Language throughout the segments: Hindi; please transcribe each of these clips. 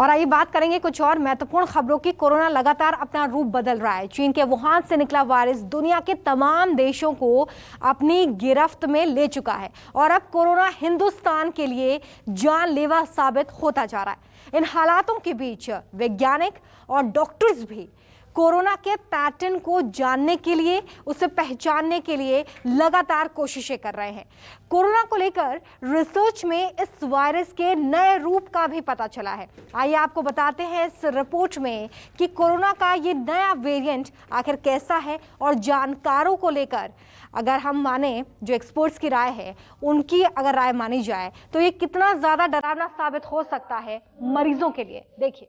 और आइए बात करेंगे कुछ और महत्वपूर्ण खबरों की। कोरोना लगातार अपना रूप बदल रहा है। चीन के वुहान से निकला वायरस दुनिया के तमाम देशों को अपनी गिरफ्त में ले चुका है और अब कोरोना हिंदुस्तान के लिए जानलेवा साबित होता जा रहा है। इन हालातों के बीच वैज्ञानिक और डॉक्टर्स भी कोरोना के पैटर्न को जानने के लिए, उसे पहचानने के लिए लगातार कोशिशें कर रहे हैं। कोरोना को लेकर रिसर्च में इस वायरस के नए रूप का भी पता चला है। आइए आपको बताते हैं इस रिपोर्ट में कि कोरोना का ये नया वेरिएंट आखिर कैसा है और जानकारों को लेकर अगर हम माने, जो एक्सपर्ट्स की राय है उनकी अगर राय मानी जाए, तो ये कितना ज्यादा डरावना साबित हो सकता है मरीजों के लिए। देखिए,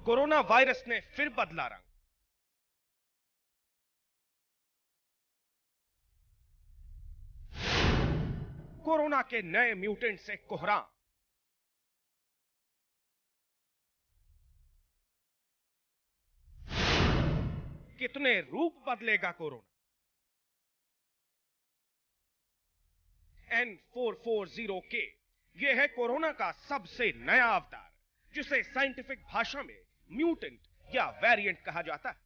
कोरोना वायरस ने फिर बदला रंग। कोरोना के नए म्यूटेंट से कोहराम। कितने रूप बदलेगा कोरोना। N440K यह है कोरोना का सबसे नया अवतार, जिसे साइंटिफिक भाषा में म्यूटेंट या वेरिएंट कहा जाता है।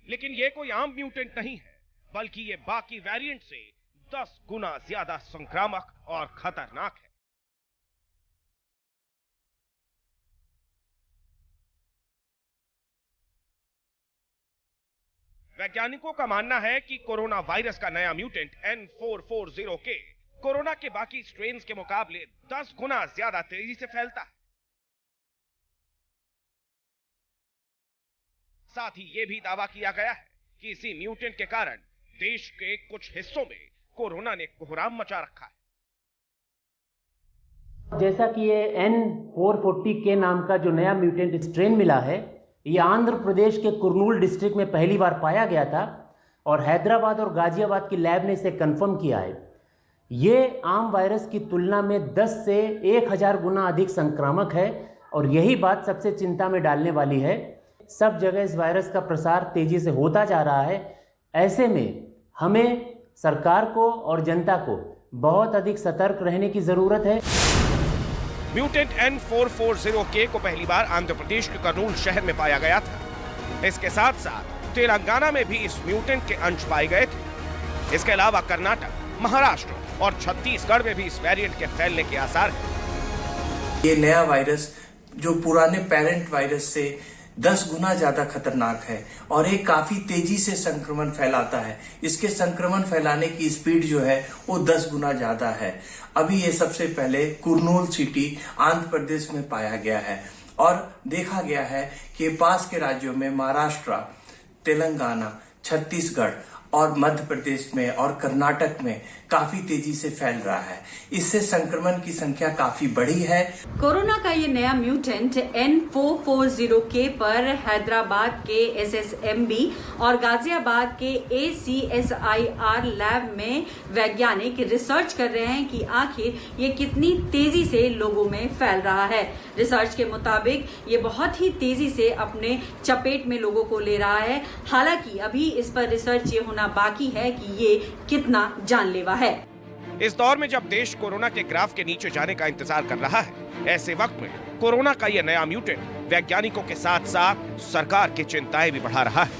लेकिन यह कोई आम म्यूटेंट नहीं है, बल्कि यह बाकी वेरिएंट से 10 गुना ज्यादा संक्रामक और खतरनाक है। वैज्ञानिकों का मानना है कि कोरोना वायरस का नया म्यूटेंट N440K कोरोना के बाकी स्ट्रेन्स के मुकाबले 10 गुना ज्यादा तेजी से फैलता है। साथ ही यह भी दावा किया गया है कि इसी म्यूटेंट के कारण देश के कुछ हिस्सों में कोरोना ने कोहराम मचा रखा है। जैसा कि ये N440K नाम का जो नया म्यूटेंट स्ट्रेन मिला है, ये आंध्र प्रदेश के कुर्नूल डिस्ट्रिक्ट में पहली बार पाया गया था और हैदराबाद और गाजियाबाद की लैब ने इसे कंफर्म किया है। ये आम वायरस की तुलना में 10 से 1000 गुना अधिक संक्रामक है और यही बात सबसे चिंता में डालने वाली है। सब जगह इस वायरस का प्रसार तेजी से होता जा रहा है। ऐसे में हमें सरकार को और जनता को बहुत अधिक सतर्क रहने की जरूरत है। म्यूटेंट N440K को पहली बार आंध्र प्रदेश के कर्नूल शहर में पाया गया था। इसके साथ साथ तेलंगाना में भी इस म्यूटेंट के अंश पाए गए थे। इसके अलावा कर्नाटक, महाराष्ट्र और छत्तीसगढ़ में भी इस वेरिएंट के फैलने के आसार हैं। ये नया वायरस जो पुराने पेरेंट वायरस से 10 गुना ज्यादा खतरनाक है और ये काफी तेजी से संक्रमण फैलाता है। इसके संक्रमण फैलाने की स्पीड जो है वो 10 गुना ज्यादा है। अभी ये सबसे पहले कुर्नूल सिटी आंध्र प्रदेश में पाया गया है और देखा गया है कि पास के राज्यों में महाराष्ट्र, तेलंगाना, छत्तीसगढ़ और मध्य प्रदेश में और कर्नाटक में काफी तेजी से फैल रहा है। इससे संक्रमण की संख्या काफी बढ़ी है। कोरोना का ये नया म्यूटेंट N440K पर हैदराबाद के SSMB और गाजियाबाद के ACSIR लैब में वैज्ञानिक रिसर्च कर रहे हैं कि आखिर ये कितनी तेजी से लोगों में फैल रहा है। रिसर्च के मुताबिक ये बहुत ही तेजी से अपने चपेट में लोगों को ले रहा है। हालांकि अभी इस पर रिसर्च ये होना बाकी है कि ये कितना जानलेवा है। इस दौर में जब देश कोरोना के ग्राफ के नीचे जाने का इंतजार कर रहा है, ऐसे वक्त में कोरोना का यह नया म्यूटेंट वैज्ञानिकों के साथ साथ सरकार की चिंताएं भी बढ़ा रहा है।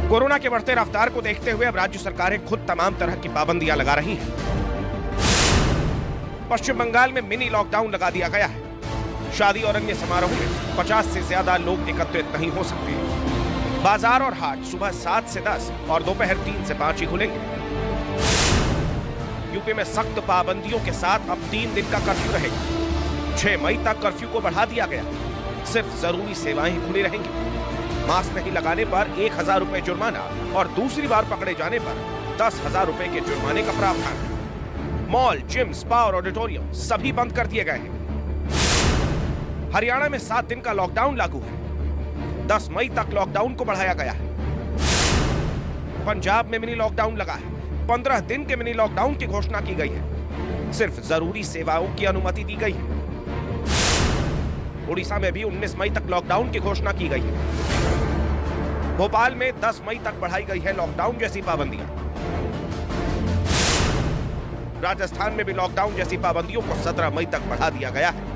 कोरोना के बढ़ते रफ्तार को देखते हुए अब राज्य सरकारें खुद तमाम तरह की पाबंदियां लगा रही हैं। पश्चिम बंगाल में मिनी लॉकडाउन लगा दिया गया है। शादी और अन्य समारोह में 50 से ज्यादा लोग एकत्रित नहीं हो सकते। बाजार और हाट सुबह 7 से 10 और दोपहर 3 से 5 ही खुलेंगे। यूपी में सख्त पाबंदियों के साथ अब 3 दिन का कर्फ्यू रहेगा। 6 मई तक कर्फ्यू को बढ़ा दिया गया। सिर्फ जरूरी सेवाएं ही खुली रहेंगी। मास्क नहीं लगाने पर 1000 रुपए जुर्माना और दूसरी बार पकड़े जाने पर 10,000 रुपए के जुर्माने का प्रावधान है। मॉल, जिम, स्पा और ऑडिटोरियम सभी बंद कर दिए गए हैं। हरियाणा में 7 दिन का लॉकडाउन लागू है। 10 मई तक लॉकडाउन को बढ़ाया गया है। पंजाब में मिनी लॉकडाउन लगा है। 15 दिन के मिनी लॉकडाउन की घोषणा की गई है। सिर्फ जरूरी सेवाओं की अनुमति दी गई है। उड़ीसा में भी 19 मई तक लॉकडाउन की घोषणा की गई है। भोपाल में 10 मई तक बढ़ाई गई है लॉकडाउन जैसी पाबंदियां। राजस्थान में भी लॉकडाउन जैसी पाबंदियों को 17 मई तक बढ़ा दिया गया है।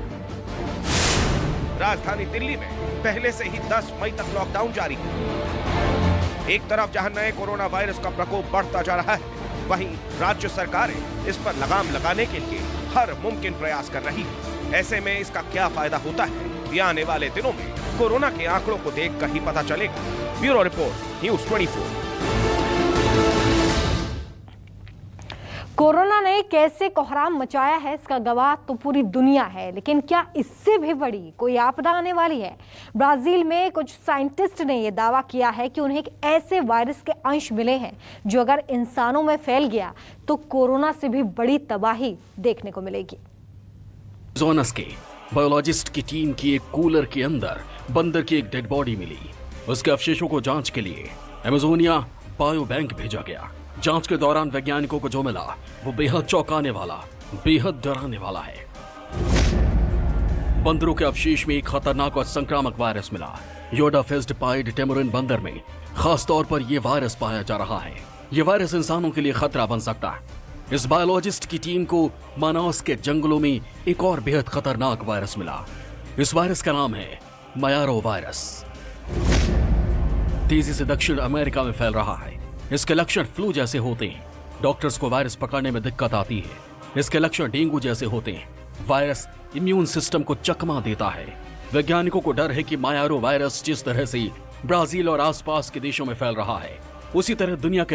राजधानी दिल्ली में पहले से ही 10 मई तक लॉकडाउन जारी है। एक तरफ जहां नए कोरोना वायरस का प्रकोप बढ़ता जा रहा है, वहीं राज्य सरकारें इस पर लगाम लगाने के लिए हर मुमकिन प्रयास कर रही है। ऐसे में इसका क्या फायदा होता है, ये आने वाले दिनों में कोरोना के आंकड़ों को देखकर ही पता चलेगा। Bureau report, news 24। कोरोना ने कैसे कोहराम मचाया है, इसका गवाह तो पूरी दुनिया है, लेकिन क्या इससे भी बड़ी कोई आपदा आने वाली है? ब्राजील में कुछ साइंटिस्ट ने यह दावा किया है कि उन्हें एक ऐसे वायरस के अंश मिले हैं जो अगर इंसानों में फैल गया तो कोरोना से भी बड़ी तबाही देखने को मिलेगी। अमेज़ोनस के बायोलॉजिस्ट की टीम की एक कूलर के अंदर बंदर की एक डेड बॉडी मिली। उसके अवशेषों को जांच के लिए अमेज़ोनिया बायो बैंक भेजा गया। जांच के दौरान वैज्ञानिकों को जो मिला वो बेहद चौंकाने वाला, बेहद डराने वाला है। बंदरों के अवशेष में एक खतरनाक और संक्रामक वायरस मिला। योडाफिस्ड पाइड टेमोरिन बंदर में खास तौर पर यह वायरस पाया जा रहा है। यह वायरस इंसानों के लिए खतरा बन सकता है। इस बायोलॉजिस्ट की टीम को मानास के जंगलों में एक और बेहद खतरनाक वायरस मिला। इस वायरस का नाम है मायारो वायरस। तेजी से दक्षिण अमेरिका में फैल रहा है। इसके लक्षण फ्लू जैसे होते हैं। डॉक्टर्स को वायरस पकड़ने में दिक्कत आती है। इसके लक्षण डेंगू जैसे होते हैं। वायरस इम्यून सिस्टम को चकमा देता है। वैज्ञानिकों को डर है कि मायारो वायरस जिस तरह से ब्राजील और आसपास के देशों में फैल रहा है, उसी तरह दुनिया के